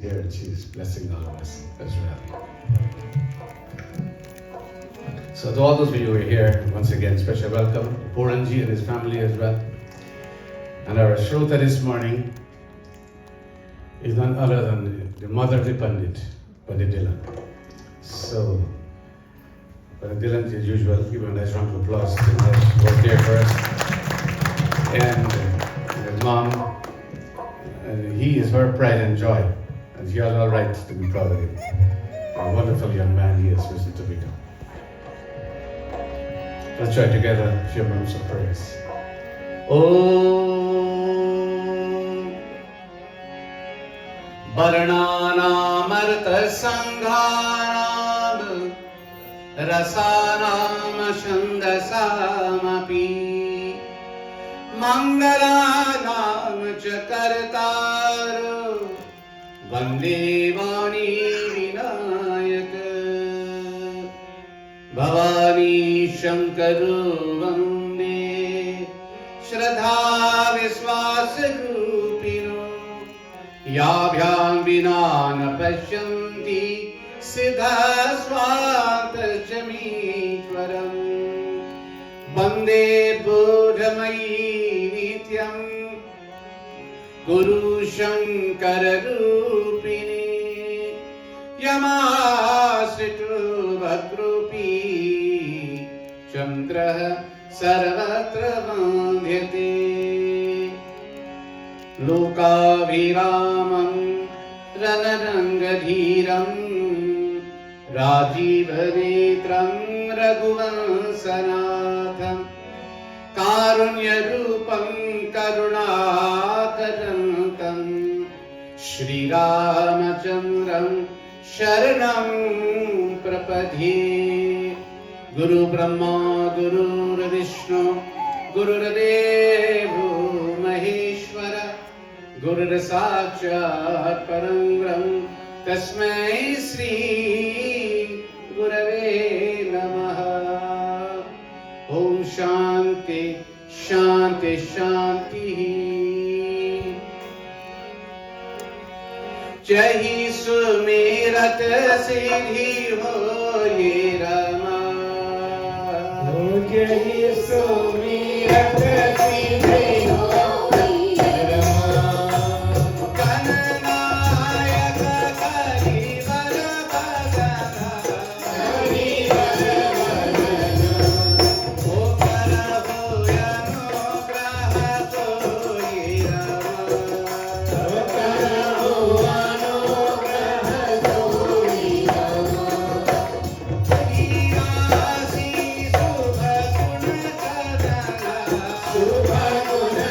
Here she's blessing all of us as well. So to all those of you who are here, once again, special welcome to Puranji and his family as well. And our Shrota this morning is none other than the mother of the Pandit, Pandit Dylan. So, Pandit Dylan, as usual, give him a nice round of applause. He has worked here for us. And his mom, and he is her pride and joy. And she has all right to be proud of him. A wonderful young man he is, Mr. Tobito. Let's try together a few moments of praise. Om Varnanamarta Sanghanam Rasanam Shandasamapi Mangalanam Chakartaru Vande Vani Vinayaka Bhavani Shankaru Vande Shraddha Viswasa Rupino Yabhyam Vinana Pashyanti Siddha Swata Chamishwaram Vande Bodhamayi Nityam Guru Shankara Rupini Yamasitu Bhadrupi Chandra Sarvatra Vandhyate Loka Viramam Ranarangadhiram Rajiva Netram Raghuvansanatham Karunya Rupam Karunakarantam Shri Ramachandram Sharanam Prapadhe Guru Brahma Guru Vishnu Guru Devo Maheshwara Guru Sakshat Param Tasmai Sri Gurave Namaha Om Shanti Shanti Shanti Jahi Sumerat Siddhi Hoye Rama Jahi Sumerat Siddhi Hoye Rama Kananayaka Karivara Bhagana Karivara Bhagana O Karavoya Graha Hoye Rama O Karavoya Shubha Guna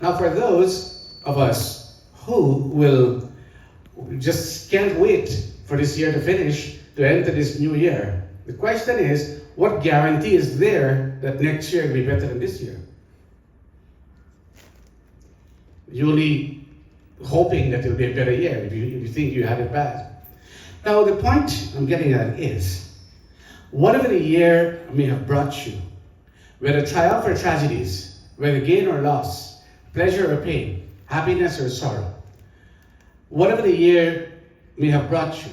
Now, for those of us who will just can't wait for this year to finish, to enter this new year, the question is, what guarantee is there that next year will be better than this year? You're only hoping that it will be a better year if you think you had it bad. Now, the point I'm getting at is, whatever the year may have brought you, whether triumph or tragedies, whether gain or loss, pleasure or pain, happiness or sorrow, whatever the year may have brought you,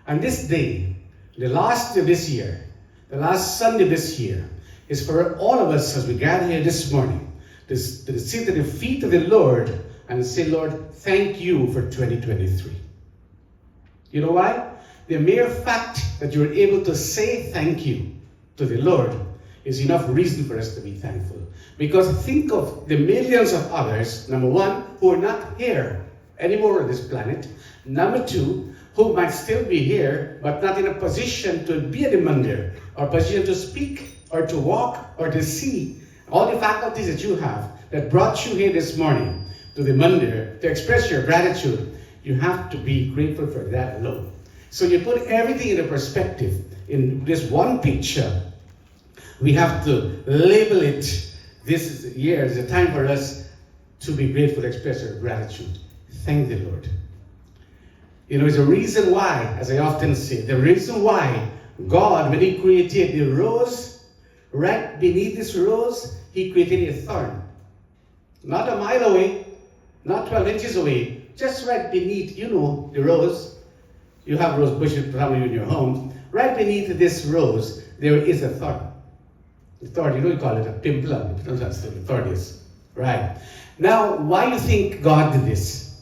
and this day, the last of this year, the last Sunday this year, is for all of us as we gather here this morning to sit at the feet of the Lord and say, Lord, thank you for 2023. You know why? The mere fact that you're able to say thank you to the Lord is enough reason for us to be thankful. Because think of the millions of others, number one, who are not here anymore on this planet. Number two, who might still be here, but not in a position to be at the mandir, or position to speak, or to walk, or to see. All the faculties that you have that brought you here this morning to the mandir to express your gratitude, you have to be grateful for that alone. So you put everything into perspective in this one picture. We have to label it. This year is a time for us to be grateful, express our gratitude. Thank the Lord. You know, it's a reason why, as I often say, the reason why God, when He created the rose, right beneath this rose, He created a thorn. Not a mile away, not 12 inches away, just right beneath, you know, the rose. You have rose bushes probably in your home. Right beneath this rose, there is a thorn. The thorn, you don't call it a pimple, that's the thorn is. Right. Now, why do you think God did this?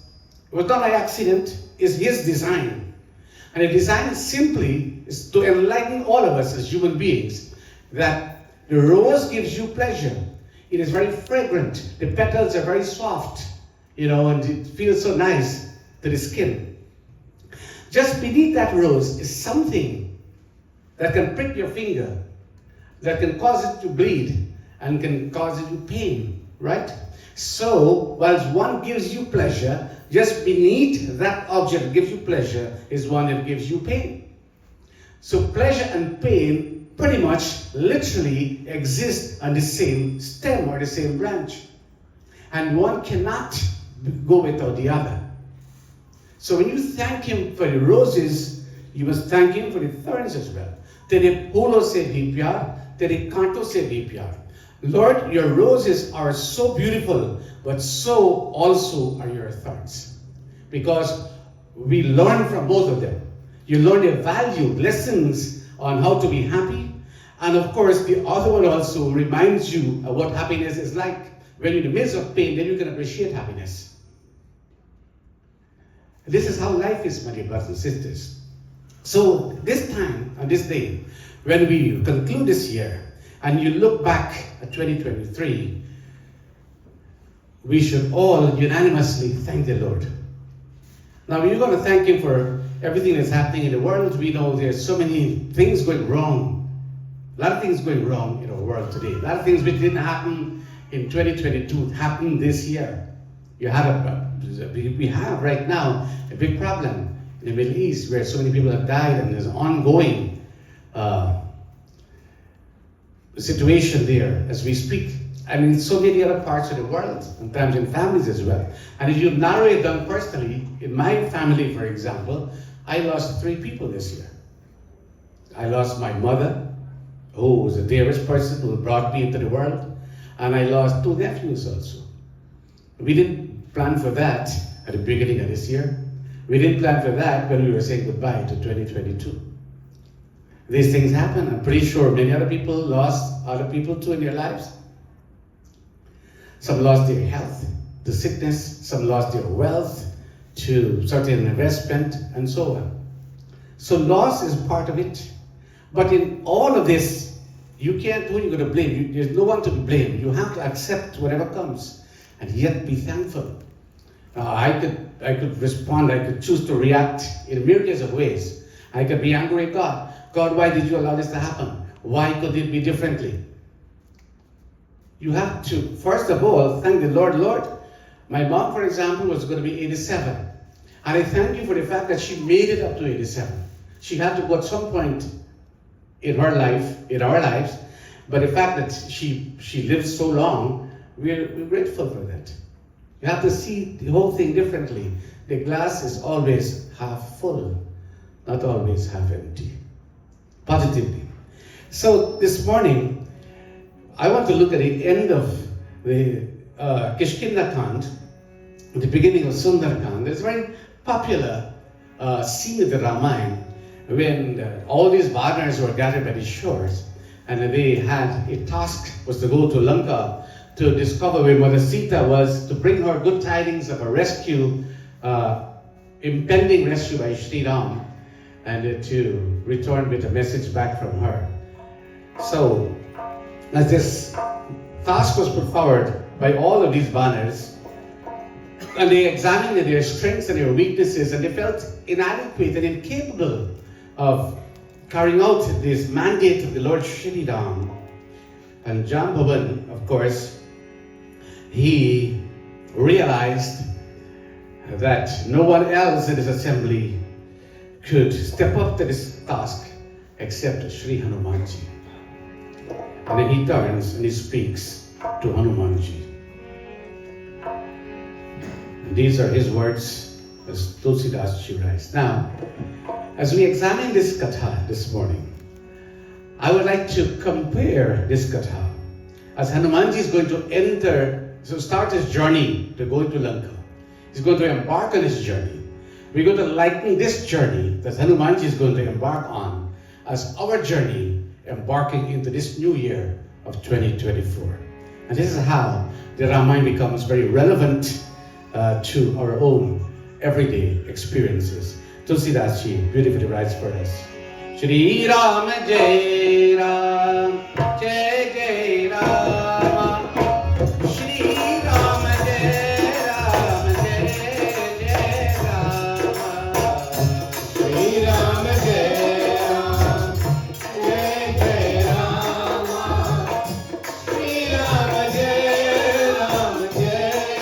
It was not by accident. It's His design. And the design simply is to enlighten all of us as human beings that the rose gives you pleasure. It is very fragrant. The petals are very soft, you know, and it feels so nice to the skin. Just beneath that rose is something that can prick your finger, that can cause it to bleed, and can cause it to pain, right? So, whilst one gives you pleasure, just beneath that object that gives you pleasure is one that gives you pain. So pleasure and pain pretty much literally exist on the same stem or the same branch. And one cannot go without the other. So when you thank Him for the roses, you must thank Him for the thorns as well. Tere polo se bhi pyar, tere kanto se bhi pyar. Lord, your roses are so beautiful, but so also are your thorns. Because we learn from both of them. You learn the value, lessons on how to be happy. And of course, the other one also reminds you of what happiness is like. When you're in the midst of pain, then you can appreciate happiness. This is how life is, my dear brothers and sisters. So this time, on this day, when we conclude this year, and you look back at 2023, we should all unanimously thank the Lord. Now, we're going to thank Him for everything that's happening in the world. We know there's so many things going wrong. A lot of things going wrong in our world today. A lot of things which didn't happen in 2022 happened this year. We have right now a big problem in the Middle East where so many people have died, and there's an ongoing situation there as we speak, and in so many other parts of the world, sometimes in families as well. And if you narrow it down personally, in my family, for example, I lost 3 people this year. I lost my mother, who was the dearest person who brought me into the world, and I lost 2 nephews also. We didn't plan for that at the beginning of this year. We didn't plan for that when we were saying goodbye to 2022. These things happen. I'm pretty sure many other people lost other people too in their lives. Some lost their health to sickness, some lost their wealth to certain investment, and so on. So loss is part of it. But in all of this, you can't, who are you going to blame? There's no one to be blamed. You have to accept whatever comes and yet be thankful. Now, I could respond, I could choose to react in myriads of ways. I could be angry at God. God, why did you allow this to happen? Why could it be differently? You have to, first of all, thank the Lord. Lord, my mom, for example, was going to be 87. And I thank you for the fact that she made it up to 87. She had to go at some point in her life, in our lives, but the fact that she lived so long, we're grateful for that. You have to see the whole thing differently. The glass is always half full, not always half empty. Positively. So this morning, I want to look at the end of the Kishkinda Kand, the beginning of Sundar Kand. It's a very popular scene of the Ramayana when all these Varnas were gathered by the shores, and they had a task was to go to Lanka to discover where Mother Sita was, to bring her good tidings of a rescue, impending rescue by Sri Ram, and to return with a message back from her. So, as this task was put forward by all of these banners, and they examined their strengths and their weaknesses, and they felt inadequate and incapable of carrying out this mandate of the Lord Shri Ram. And Jambavan, of course, he realized that no one else in this assembly could step up to this task except Sri Hanumanji. And then he turns and he speaks to Hanumanji. And these are his words as Tulsidas Ji writes. Now, as we examine this katha this morning, I would like to compare this katha as Hanumanji is going to start his journey to go to Lanka. He's going to embark on his journey. We're going to liken this journey that Hanumanji is going to embark on as our journey embarking into this new year of 2024. And this is how the Ramayana becomes very relevant to our own everyday experiences. Tulsidas Ji beautifully writes for us. Shri Ram Jai Ram Jai Jai Ram. Shri Ram Jai Ram Jai Jai Ram. Shri Ram Jai Ram Jai Jai Ram. Shri Ram Jai Ram Jai Jai Ram. Shri Ram Jai Ram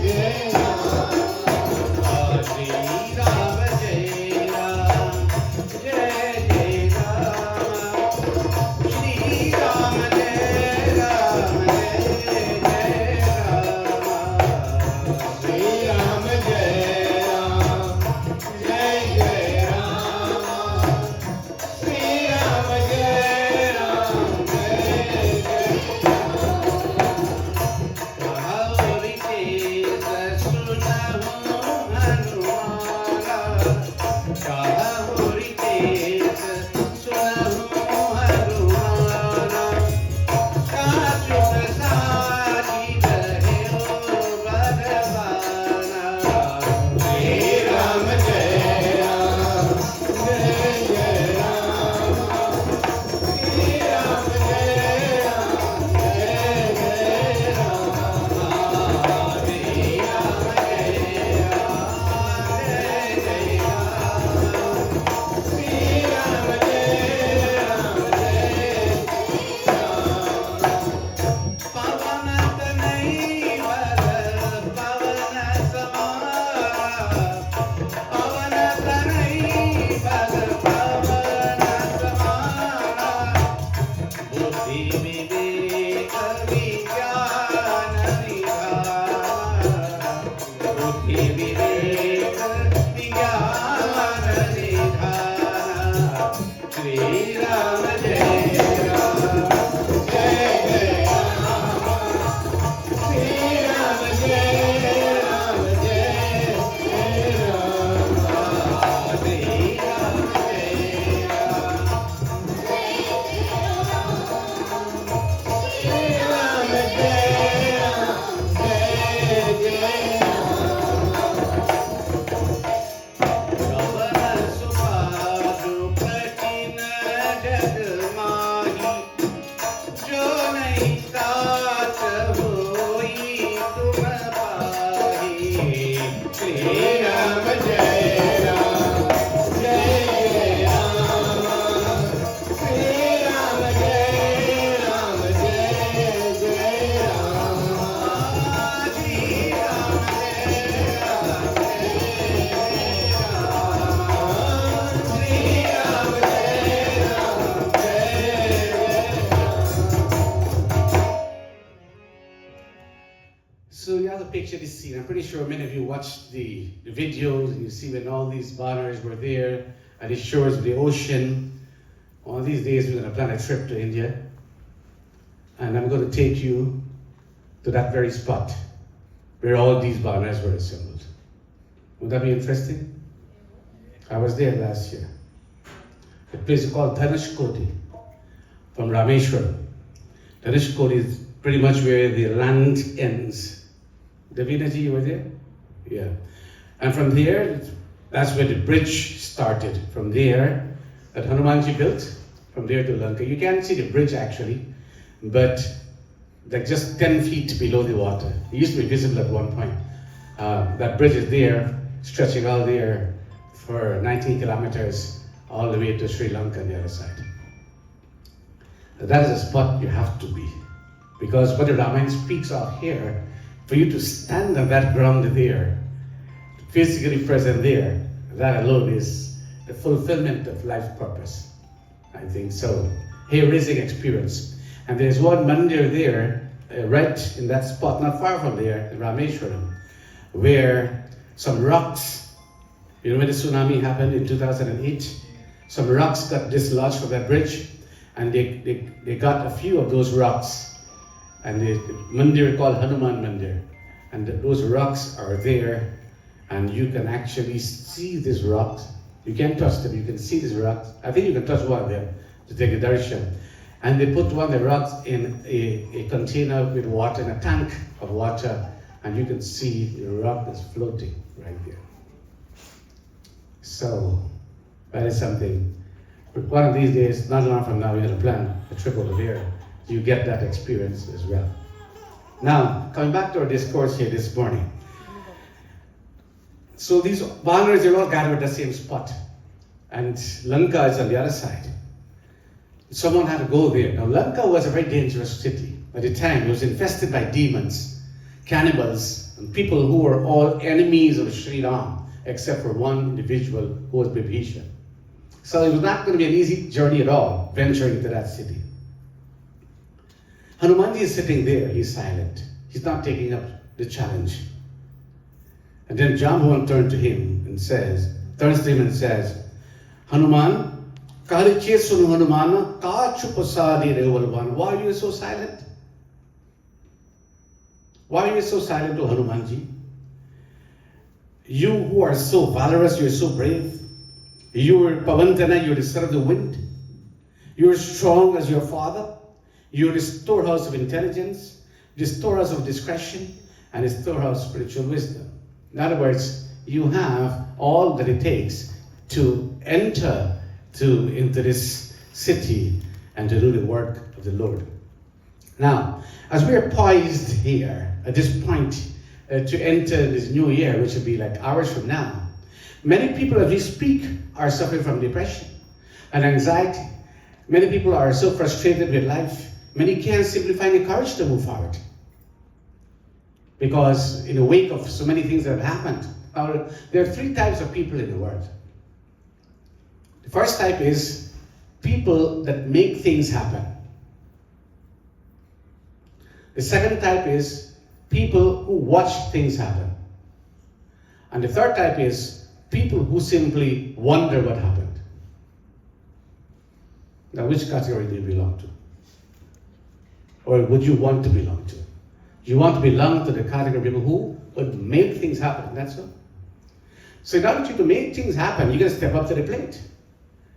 Jai Jai Ram. Shri Ram Jai Ram Jai Jai Ram. Shri Ram Jai Ram Jai Jai Ram. Shri Ram Jai Ram Jai Jai Bahuri Tez Sunahu Hanumana. Bahuri Tez Sunahu Hanumana. Kachuk Saaji Kaheo Bhagavana. Shri Ram Jai Ram Jai Jai Ram. Shri Ram Jai Ram Jai Jai Ram. Shri Ram Jai Ram Jai Jai Ram. Shri Ram Jai Ram Jai Ram. Pavana Tanai Vala Pavana Samara. Pavana Tanai Vala Pavana Samara. Buddhi Viveka Vijnana Nidhana. Buddhi Viveka Vijnana Nidhana. Shri Ram Jai Ram Jai Jai Ram. Shri Ram Jai Ram Jai Jai Ram. Shri Ram Jai Ram Shri Ram Jai Ram Jai Jai Ravana Supadu Pratina Jag Mahi. Jo nahi tat hoi tum pahi. Shri Ram Jai Ram Jai Jai Ram. Shri Ram Jai Ram Jai Jai picture this scene. I'm pretty sure many of you watched the videos and you see when all these banners were there at the shores of the ocean. One of these days we're going to plan a trip to India. And I'm going to take you to that very spot where all these banners were assembled. Would that be interesting? I was there last year. A place called Dhanushkoti from Rameshwaram. Dhanushkoti is pretty much where the land ends. Davinaji, you were there? Yeah. And from there, that's where the bridge started. From there, that Hanumanji built, from there to Lanka. You can't see the bridge actually, but like just 10 feet below the water. It used to be visible at one point. That bridge is there, stretching out there for 19 kilometers, all the way to Sri Lanka on the other side. That is a spot you have to be. Because what the Ramayana speaks of here, for you to stand on that ground there, physically present there, that alone is the fulfillment of life's purpose. I think so. Hair-raising experience. And there's one mandir there, right in that spot, not far from there, in Rameshwaram, where some rocks, you know when the tsunami happened in 2008? Some rocks got dislodged from that bridge, and they got a few of those rocks. And the mandir called Hanuman Mandir. And those rocks are there, and you can actually see these rocks. You can't touch them, you can see these rocks. I think you can touch one of them to take a darshan. And they put one of the rocks in a container with water, in a tank of water, and you can see the rock is floating right there. So, that is something. One of these days, not long from now, we're going to plan a trip over there. You get that experience as well. Now, coming back to our discourse here this morning. So these banners, they're all gathered at the same spot. And Lanka is on the other side. Someone had to go there. Now, Lanka was a very dangerous city. At the time, it was infested by demons, cannibals, and people who were all enemies of Sri Ram, except for one individual who was Bibhishan. So it was not going to be an easy journey at all, venturing into that city. Hanumanji is sitting there, he's silent. He's not taking up the challenge. And then Jambavan turns to him and says, Hanuman, why are you so silent? Why are you so silent, O Hanumanji? You who are so valorous, you're so brave. You are Pavantana, you're the son of the wind. You're strong as your father. You're the storehouse of intelligence, the storehouse of discretion, and the storehouse of spiritual wisdom. In other words, you have all that it takes to enter into this city and to do the work of the Lord. Now, as we are poised here at this point to enter this new year, which will be like hours from now, many people as we speak are suffering from depression and anxiety. Many people are so frustrated with life. Many can't simply find the courage to move forward. Because in the wake of so many things that have happened, there are three types of people in the world. The first type is people that make things happen. The second type is people who watch things happen. And the third type is people who simply wonder what happened. Now, which category do you belong to? Or would you want to belong to? You want to belong to the category of people who would make things happen, that's all. So in order to make things happen, you got to step up to the plate.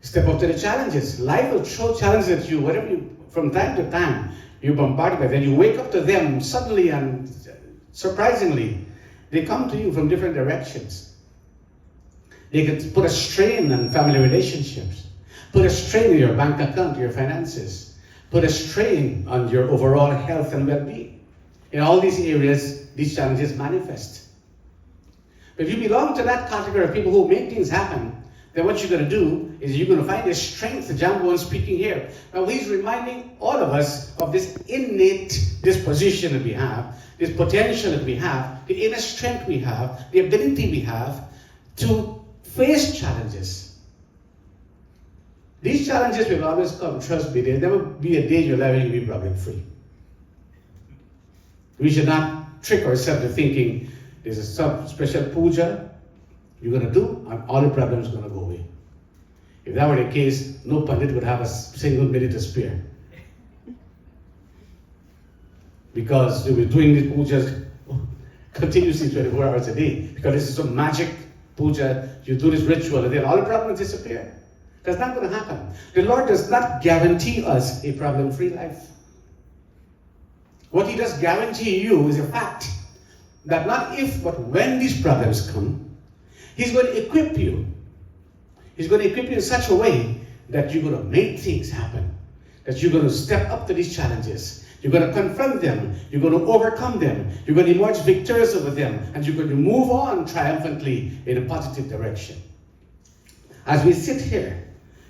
Step up to the challenges. Life will throw challenges at you, whatever you, from time to time, you're bombarded by them. You wake up to them suddenly and surprisingly, they come to you from different directions. They can put a strain on family relationships, put a strain on your bank account, your finances, put a strain on your overall health and well-being. In all these areas, these challenges manifest. But if you belong to that category of people who make things happen, then what you're going to do is you're going to find the strength that Jambavan is speaking here. Now he's reminding all of us of this innate disposition that we have, this potential that we have, the inner strength we have, the ability we have to face challenges. These challenges will always come, trust me. There'll never be a day in your life you'll be problem-free. We should not trick ourselves to thinking there's a special puja you're going to do and all the problems are going to go away. If that were the case, no Pandit would have a single minute to spare. Because they were doing these pujas continuously 24 hours a day. Because this is some magic puja, you do this ritual and then all the problems disappear. That's not going to happen. The Lord does not guarantee us a problem-free life. What He does guarantee you is a fact that not if, but when these problems come, He's going to equip you. He's going to equip you in such a way that you're going to make things happen. That you're going to step up to these challenges. You're going to confront them. You're going to overcome them. You're going to emerge victorious over them. And you're going to move on triumphantly in a positive direction. As we sit here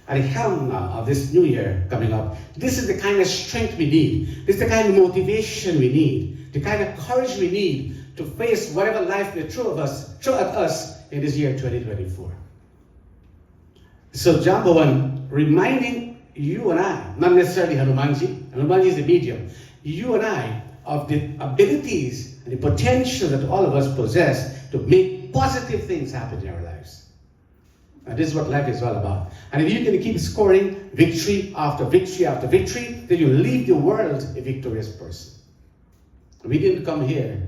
at the helm of this new year coming up, this is the kind of strength we need. This is the kind of motivation we need. The kind of courage we need to face whatever life may throw at us in this year 2024. So Jambavan, reminding you and I, not necessarily Hanumanji, Hanumanji is the medium, you and I, of the abilities and the potential that all of us possess to make positive things happen in our lives. And this is what life is all about. And if you can keep scoring victory after victory after victory, then you leave the world a victorious person. We didn't come here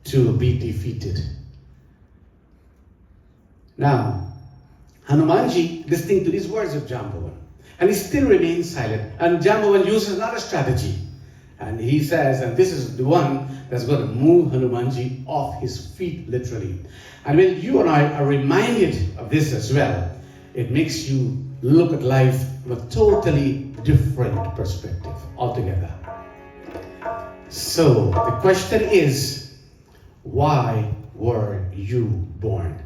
to be defeated. Now, Hanumanji listening to these words of Jambavan, and he still remains silent. And Jambavan uses another strategy. And he says, and this is the one that's going to move Hanumanji off his feet, literally. And when you and I are reminded of this as well, it makes you look at life from a totally different perspective altogether. So the question is, why were you born?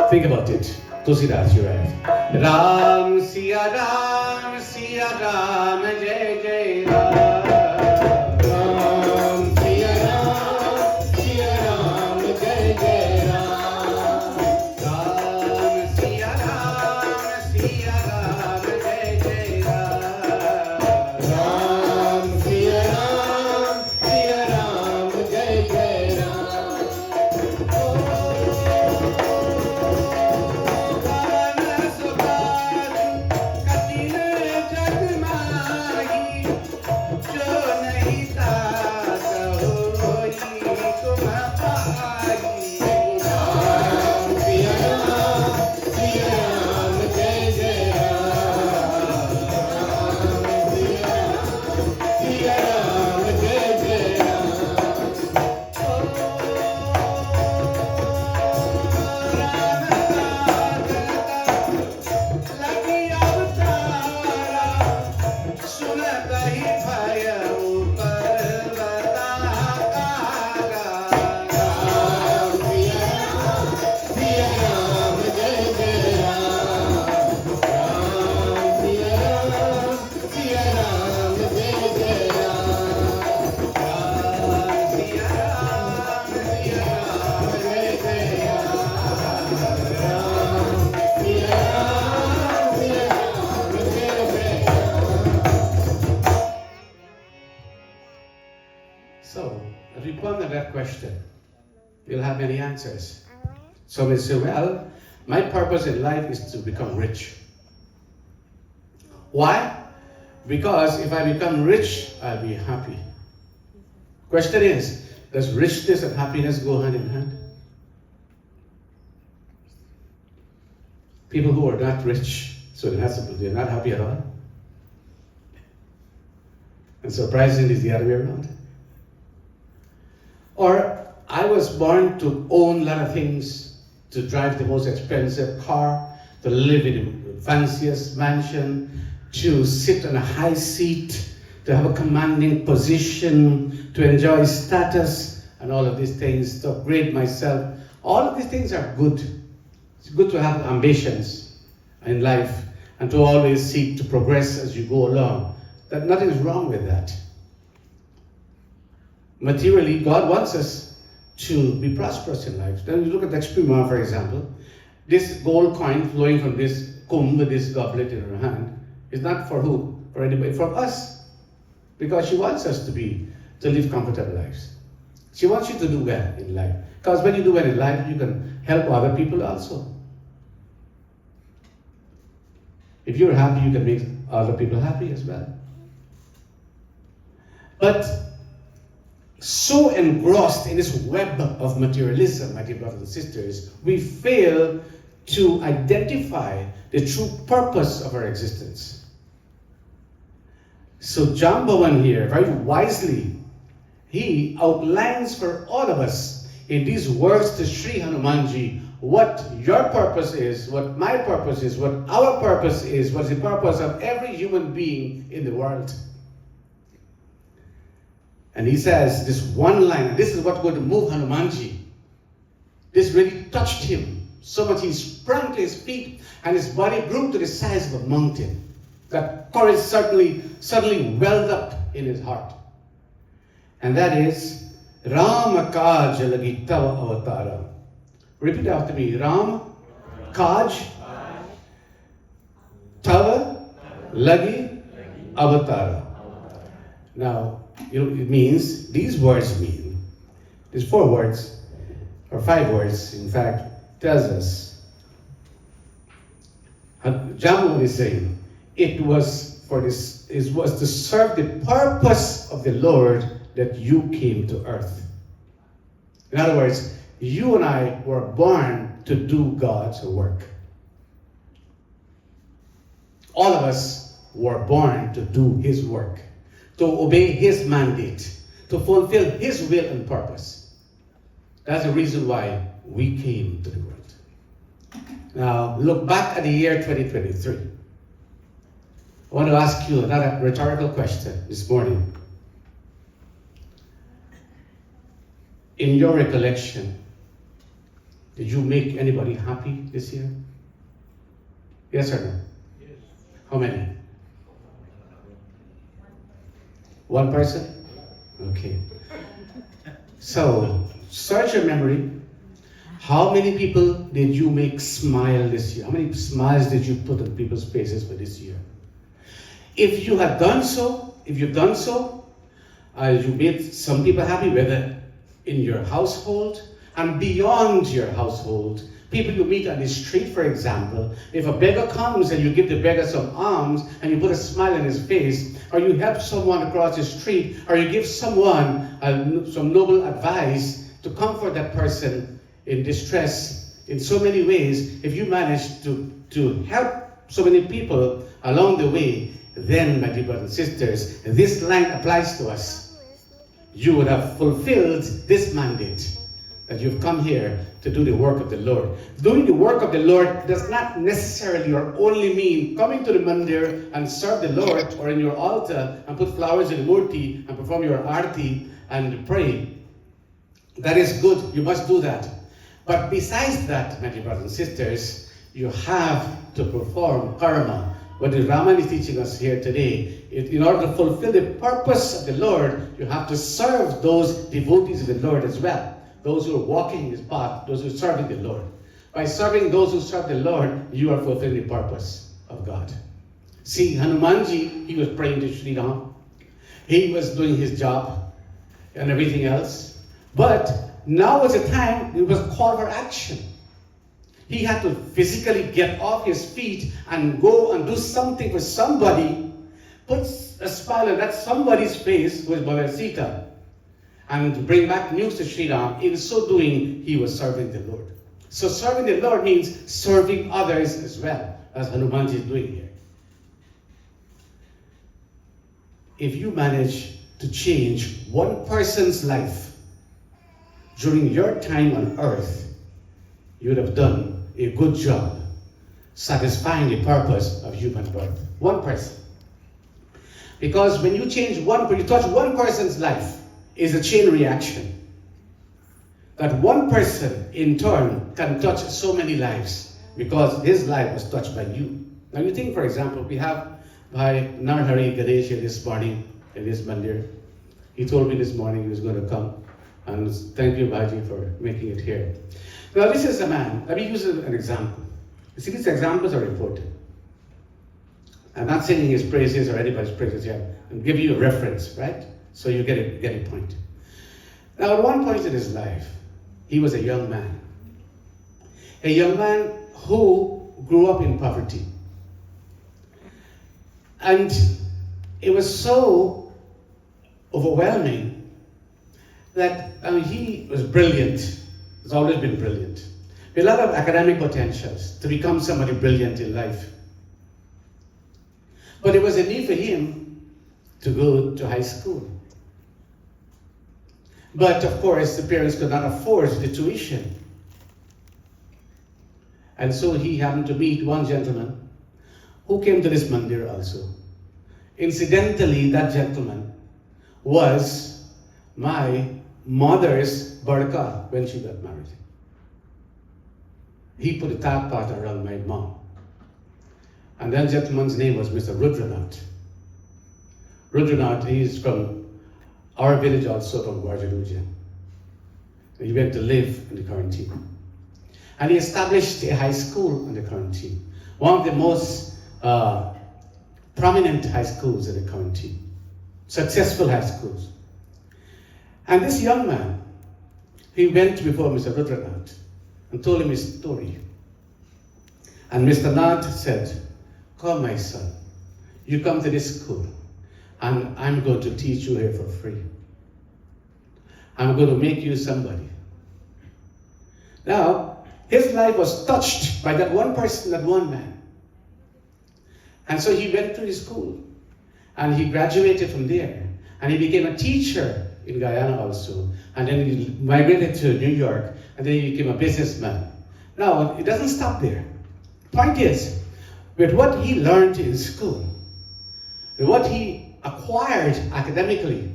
Think about it. Tulsidas, you're right. Ram, Siya Ram, Jai Jai Ram. Ram, Siya Ram, Jai Jai Ram. Ram, Siya Ram, Jai Jai Ram. Ram, Siya Ram, Jai Jai Ram. So, if you ponder that question, you'll have many answers. Some will say, well, my purpose in life is to become rich. Why? Because if I become rich, I'll be happy. Question is, does richness and happiness go hand in hand? People who are not rich, so they're not happy at all. And surprisingly, it's the other way around. Or I was born to own a lot of things, to drive the most expensive car, to live in the fanciest mansion, to sit on a high seat, to have a commanding position, to enjoy status, and all of these things, to upgrade myself. All of these things are good. It's good to have ambitions in life and to always seek to progress as you go along. That nothing is wrong with that. Materially, God wants us to be prosperous in life. Then you look at Lakshmi, for example. This gold coin flowing from this kumbh, this goblet in her hand, is not for who? For anybody, for us. because she wants us to live comfortable lives. She wants you to do well in life. Because when you do well in life, you can help other people also. If you're happy, you can make other people happy as well. But so engrossed in this web of materialism, my dear brothers and sisters, we fail to identify the true purpose of our existence. So Jambavan here, very wisely, he outlines for all of us in these words to Sri Hanumanji what your purpose is, what my purpose is, what our purpose is, what's the purpose of every human being in the world. And he says this one line, and this is what's going to move Hanumanji. This really touched him so much he sprang to his feet and his body grew to the size of a mountain. That courage suddenly welled up in his heart. And that is, Ram Kaj Lagi Tava Avatara. Repeat after me. Ram Kaj Tava Lagi Avatara. Now, it means, these words mean, these 4 words, or 5 words, in fact, tells us, Jambavan is saying, it was to serve the purpose of the Lord that you came to earth. In other words, you and I were born to do God's work. All of us were born to do His work, to obey His mandate, to fulfill His will and purpose. That's the reason why we came to the world. Now, look back at the year 2023. I want to ask you another rhetorical question this morning. In your recollection, did you make anybody happy this year? Yes or no? Yes. How many? 1 person? Okay. So, search your memory. How many people did you make smile this year? How many smiles did you put on people's faces for this year? If you have done so, you made some people happy, whether in your household and beyond your household. People you meet on the street, for example, if a beggar comes and you give the beggar some alms and you put a smile on his face, or you help someone across the street, or you give someone some noble advice to comfort that person in distress, in so many ways, if you manage to help so many people along the way, then, my dear brothers and sisters, this line applies to us. You would have fulfilled this mandate, that you've come here to do the work of the Lord. Doing the work of the Lord does not necessarily or only mean coming to the mandir and serve the Lord, or in your altar and put flowers in the murti and perform your arti and pray. That is good. You must do that. But besides that, my dear brothers and sisters, you have to perform karma. What the Raman is teaching us here today, in order to fulfill the purpose of the Lord, you have to serve those devotees of the Lord as well. Those who are walking His path, those who are serving the Lord. By serving those who serve the Lord, you are fulfilling the purpose of God. See, Hanumanji, he was praying to Sri Ram. He was doing his job and everything else. But now was the time, it was a call for action. He had to physically get off his feet and go and do something for somebody, put a smile on that somebody's face, who is Mother Sita, and bring back news to Sri Ram. In so doing, he was serving the Lord. So serving the Lord means serving others as well, as Hanumanji is doing here. If you manage to change one person's life during your time on earth, you would have done a good job satisfying the purpose of human birth. One person. Because when you change you touch one person's life, is a chain reaction. That one person, in turn, can touch so many lives because his life was touched by you. Now you think, for example, we have Bhai Narhari Ganesh this morning in this mandir. He told me this morning he was going to come. And thank you, Bhaji, for making it here. Now this is a man. Let me use an example. You see, these examples are important. I'm not singing his praises or anybody's praises here. I'm giving you a reference, right? So you get a point. Now, at one point in his life, he was a young man. A young man who grew up in poverty. And it was so overwhelming that he was brilliant. He's always been brilliant. With a lot of academic potentials to become somebody brilliant in life. But it was a need for him to go to high school. But of course, the parents could not afford the tuition. And so he happened to meet one gentleman who came to this mandir also. Incidentally, that gentleman was my mother's barka when she got married. He put a top part around my mom. And that gentleman's name was Mr. Rudranath. Rudranath, he is from our village also from Guajaruja. He went to live in the quarantine. And he established a high school in the quarantine. One of the most prominent high schools in the quarantine. Successful high schools. And this young man, he went before Mr. Rudranath and told him his story. And Mr. Nath said, "Come, my son, you come to this school, and I'm going to teach you here for free. I'm going to make you somebody." Now, his life was touched by that one person, that one man. And so he went to his school, and he graduated from there, and he became a teacher in Guyana also, and then he migrated to New York, and then he became a businessman. Now, it doesn't stop there. Point is, with what he learned in school, with what he acquired academically,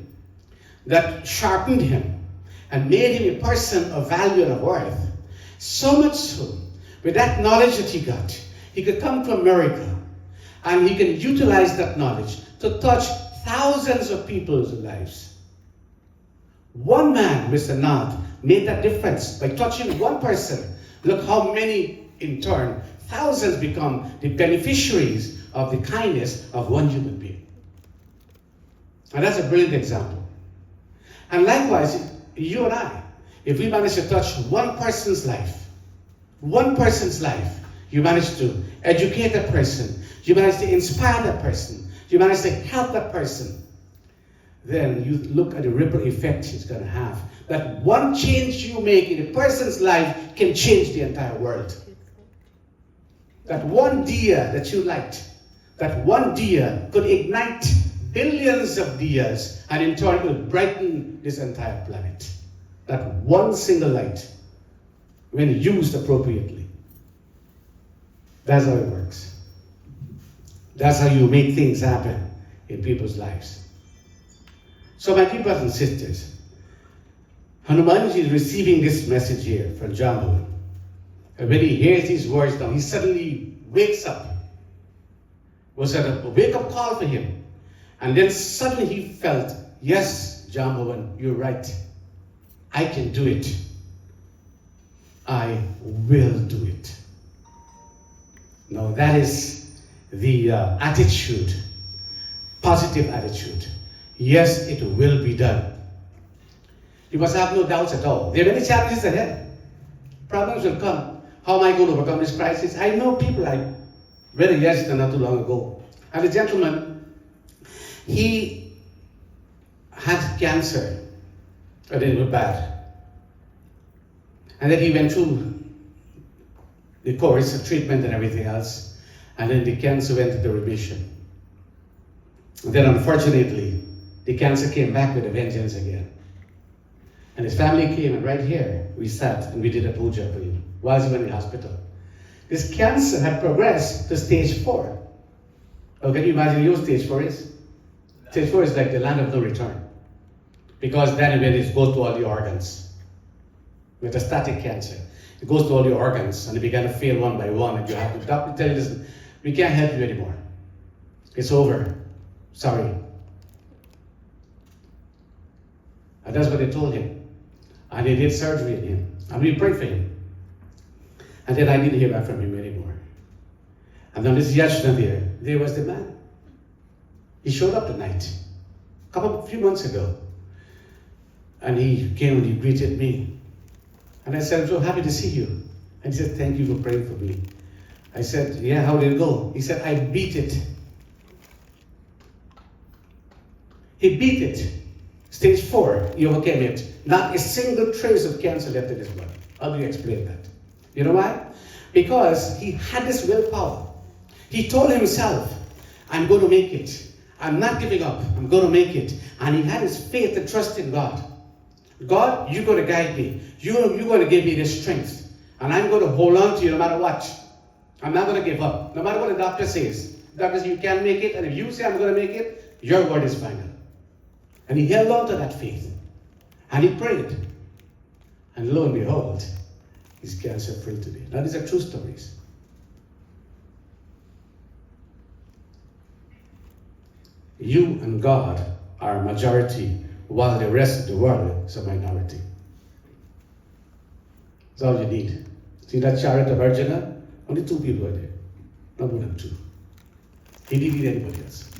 that sharpened him and made him a person of value and of worth, so much so, with that knowledge that he got, he could come to America and he can utilize that knowledge to touch thousands of people's lives. One man, Mr. Nath, made that difference by touching one person. Look how many, in turn, thousands become the beneficiaries of the kindness of one human being. And that's a brilliant example. And likewise, you and I, if we manage to touch one person's life, you manage to educate that person, you manage to inspire that person, you manage to help that person, then you look at the ripple effect it's going to have. That one change you make in a person's life can change the entire world. That one diya that you light, that one diya could ignite billions of diyas, and in turn it will brighten this entire planet. That one single light, when used appropriately. That's how it works. That's how you make things happen in people's lives. So my dear brothers and sisters, Hanumanji is receiving this message here from Jambu. And when he hears these words now, he suddenly wakes up. It was a wake-up call for him. And then suddenly he felt, yes, Jambavan, you're right. I can do it. I will do it. Now that is the attitude, positive attitude. Yes, it will be done. You must have no doubts at all. There are many challenges ahead. Problems will come. How am I going to overcome this crisis? I know people, I read a yesterday not too long ago. And a gentleman, he had cancer, but it was bad. And then he went through the course of treatment and everything else, and then the cancer went into remission. And then unfortunately, the cancer came back with a vengeance again. And his family came, and right here, we sat and we did a puja for him while he was in the hospital. This cancer had progressed to stage 4. Oh, can you imagine what stage 4 is? Stage 4 is like the land of no return. Because then when it goes to all the organs. Metastatic cancer. It goes to all the organs, and it began to fail one by one, and you have to doctor tell you, listen, we can't help you anymore. It's over. Sorry. And that's what they told him. And they did surgery on him. And we prayed for him. And then I didn't hear back from him anymore. And then this Yashna there, there was the man. He showed up tonight, few months ago. And he came and he greeted me. And I said, I'm so happy to see you. And he said, thank you for praying for me. I said, yeah, how did it go? He said, I beat it. He beat it. Stage 4, he overcame it. Not a single trace of cancer left in his blood. How do you explain that? You know why? Because he had this willpower. He told himself, I'm going to make it. I'm not giving up. I'm going to make it. And he had his faith and trust in God. God, you're going to guide me. You're going to give me this strength. And I'm going to hold on to you no matter what. I'm not going to give up. No matter what the doctor says. The doctor says you can't make it. And if you say I'm going to make it, your word is final. And he held on to that faith. And he prayed. And lo and behold, he's cancer free today. Now these are true stories. You and God are a majority, while the rest of the world is a minority. That's all you need. See that chariot of Arjuna? Only 2 people are there. Not more than 2. He didn't need anybody else.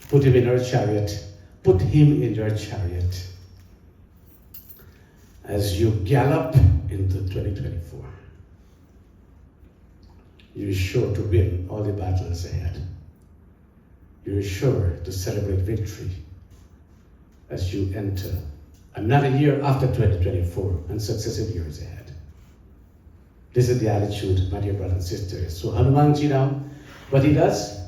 Put him in our chariot. Put him in your chariot. As you gallop into 2024, you're sure to win all the battles ahead. You're sure to celebrate victory as you enter another year after 2024 and successive years ahead. This is the attitude, my dear brothers and sisters. So Hanumanji now, what he does,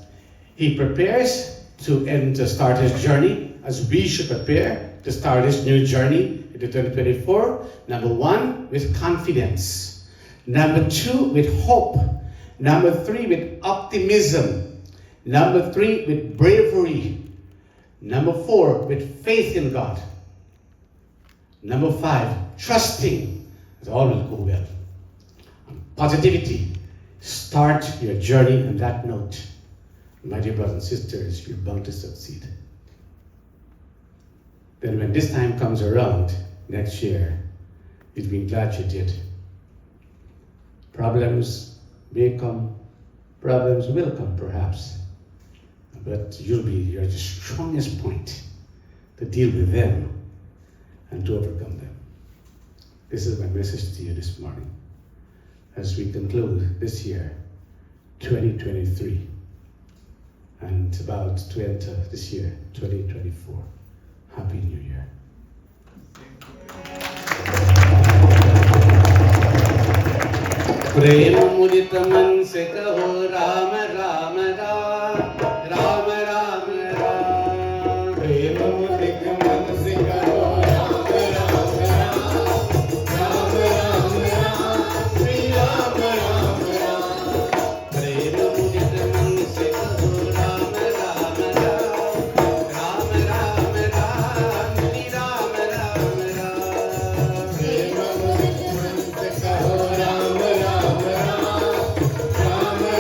he prepares to start his journey, as we should prepare to start this new journey into 2024. Number 1, with confidence. Number 2, with hope. Number 3, with optimism. Number 3, with bravery. Number 4, with faith in God. Number 5, trusting. It all will go well. And positivity. Start your journey on that note. My dear brothers and sisters, you're bound to succeed. Then when this time comes around next year, you'll be glad you did. Problems may come, problems will come perhaps, but you'll be your strongest point to deal with them and to overcome them. This is my message to you this morning as we conclude this year, 2023, and about to enter this year, 2024. Happy New Year. प्रेम मुदित मन से कहो राम राम राम राम राम राम प्रेम मुदित मन से कहो राम राम राम राम राम राम श्री राम राम राम प्रेम मुदित मन से कहो राम राम राम राम राम राम श्री राम राम राम प्रेम मुदित मन से कहो Ram Ram Ram Ram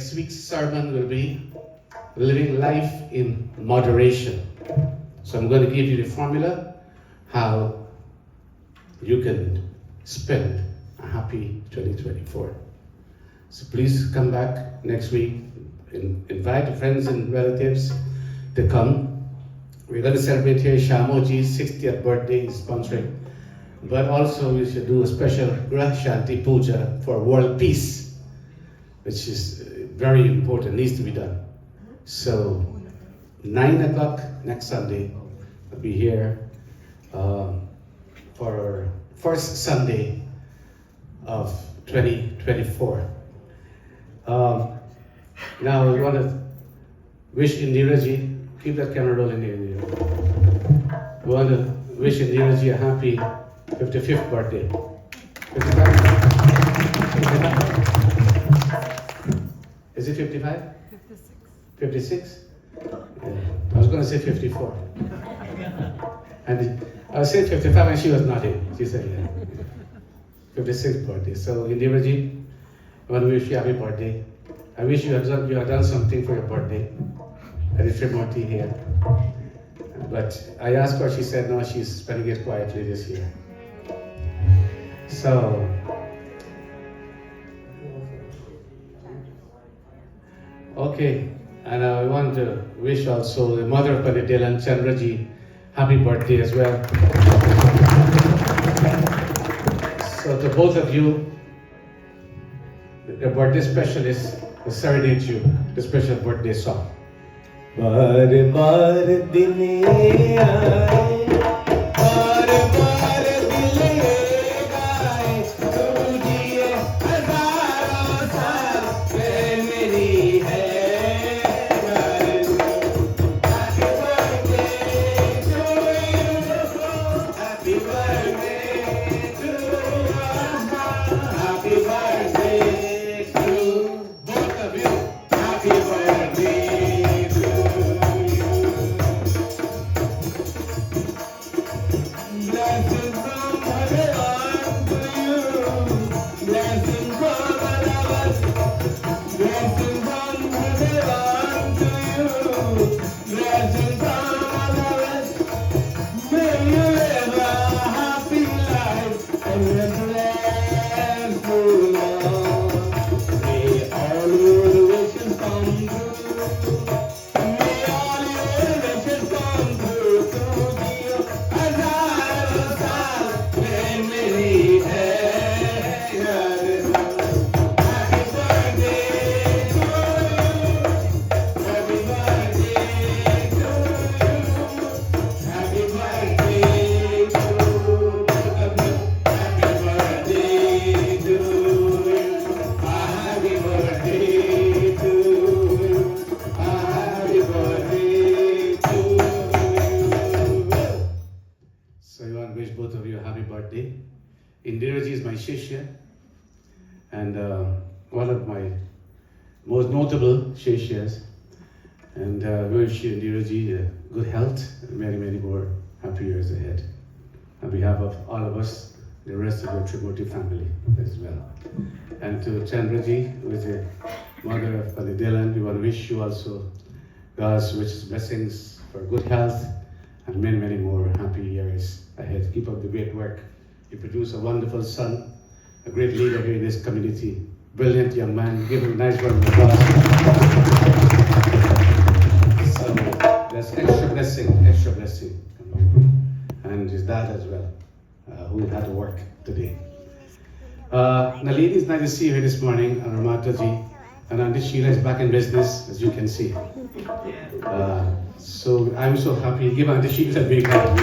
next week's sermon will be living life in moderation. So I'm going to give you the formula how you can spend a happy 2024. So please come back next week. Invite your friends and relatives to come. We're going to celebrate here Shamoji's 60th birthday, he's sponsoring. But also we should do a special Grah Shanti Puja for world peace, which is very important, needs to be done. So 9 o'clock next Sunday, I'll be here for our first Sunday of 2024. Now we want to wish Indiraji, keep that camera rolling there, Indira. We want to wish Indiraji a happy 55th birthday. 55? 55? Is it 55? 56. 56? Yeah. I was going to say 54. And I was saying 55 and she was nodding. She said, yeah. 56th birthday. So Indiraji, I want to wish you a happy birthday. I wish you had done something for your birthday. I did Trimurti here. But I asked her, she said no, she's spending it quietly this year. So, okay, and I want to wish also the mother of Pandit Chandraji happy birthday as well. So to both of you, the birthday specialist will serenade you the special birthday song. बार बार दिन ये आए, बार बार दिल ये गाए, तू जिए हजारों साल, वे मेरी है Happy birthday to you, happy birthday to you, happy birthday to both of you, happy birthday. Blessings from Hanuman to you. Blessings from Hanuman. Blessings from Hanuman to you. Blessings from Hanuman. May you live a happy life and a blessful life. May all your wishes come true. May all your wishes come true to you. Both of you a happy birthday. Indiraji is my shishya and one of my most notable shishyas. And we wish you, Indiraji, good health and many, many more happy years ahead. On behalf of all of us, the rest of your Trimurti family as well. And to Chandraji, who is the mother of Pandit, we want to wish you also God's richest blessings for good health and many, many more happy years ahead. Keep up the great work. You produce a wonderful son, a great leader here in this community. Brilliant young man. Give him a nice round of applause. So there's extra blessing. And his dad as well, who had to work today. Nalini is nice to see you here this morning, and Ramataji. And Auntie Sheila is back in business, as you can see. So I'm so happy. Give Auntie Sheila a big hand.